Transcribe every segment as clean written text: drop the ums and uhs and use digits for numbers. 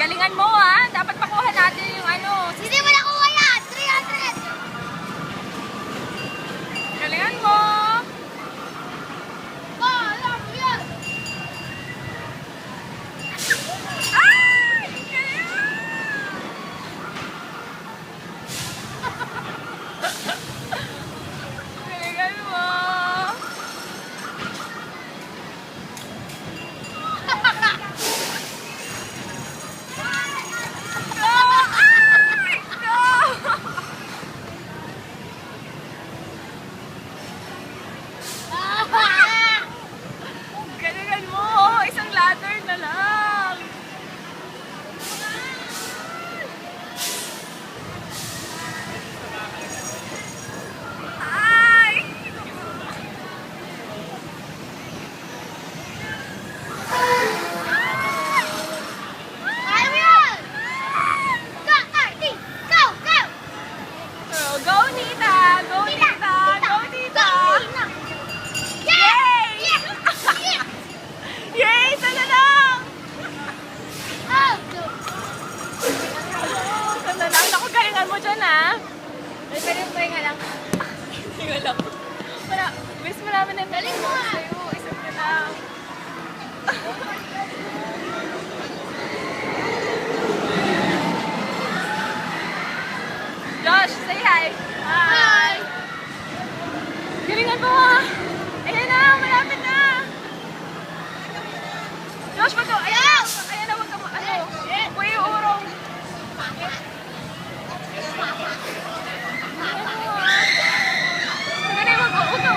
Galingan mo ha. Dapat makuha natin yung ano. Hindi mo nakuha yan! 300! Galingan mo. Oh, alam mo yan! Ay! Galingan mo. Galingan mo. Isang ladder na lang. Ay! Kaya mo yan! Go, Artie! Go, go! Oh, go, Nita! Go, Nita! Go, Nita! Yay! Yeah! Yeah! Yay! Isa na lang! Oh, go! Isa na lang. Naku, galingan mo dyan, ha? Ay, pero yung pahinga lang. Hindi ko alam. Wala. Bis marami na Galing mo, ah. sa'yo. Isa na lang. Josh, say hi! Hi! Galingan mo, ha? Ayan na, malapit na! Josh, wag ka, ayan! Ayan na, wag ka, ano? Uy, urong! Galing, wag ka, ano?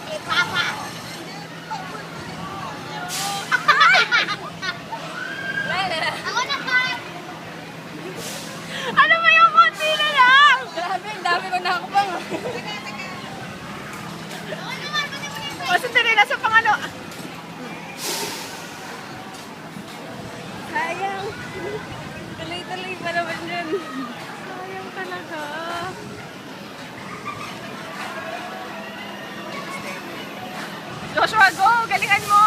Eh, Papa! Ako na pa! Ano ba yung konti na lang? Grabe, ang dami ko nakakapang. Ako naman, pati mo na O, sandali, nasa pangano. Sayang. Tuloy-tuloy pa naman yun. Sayang talaga. Joshua, go! Galingan mo!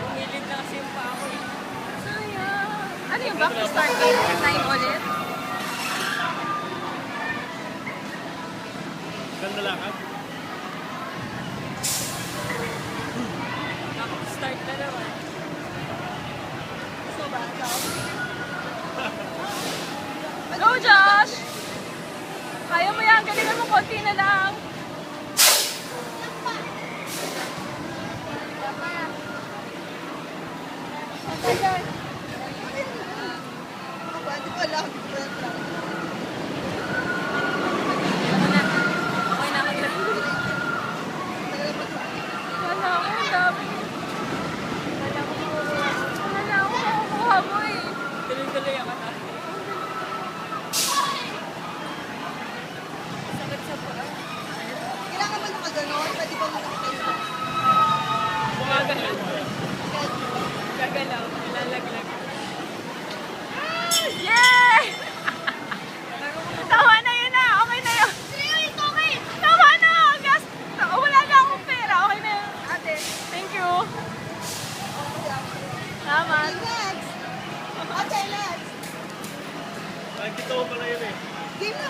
Umilid na kasi yung paa ko. Sayang. Ano yung back to start game? 9 ulit? Ganda lakad. Back to start na naman. So bad Go, Josh! Kaya mo yan. Galingan mo. Konti na lang. Okay na ako dyan. Wala ako. Ang dami. Wala ako. Makukuha mo eh. Tuloy-tuloy ako na. Sakit sa paa. Kailangan ba nakaganon? Pwede ba makakita? Gumagalaw. Gagalaw. Lalaglag. Yay! Tama na yun na. Okay na yun. Tama na. Gas. Wala na akong pera. Okay na yun, ate. Thank you. Salamat. Next! Okay, next! Nakikita ko pala yun eh. Game na!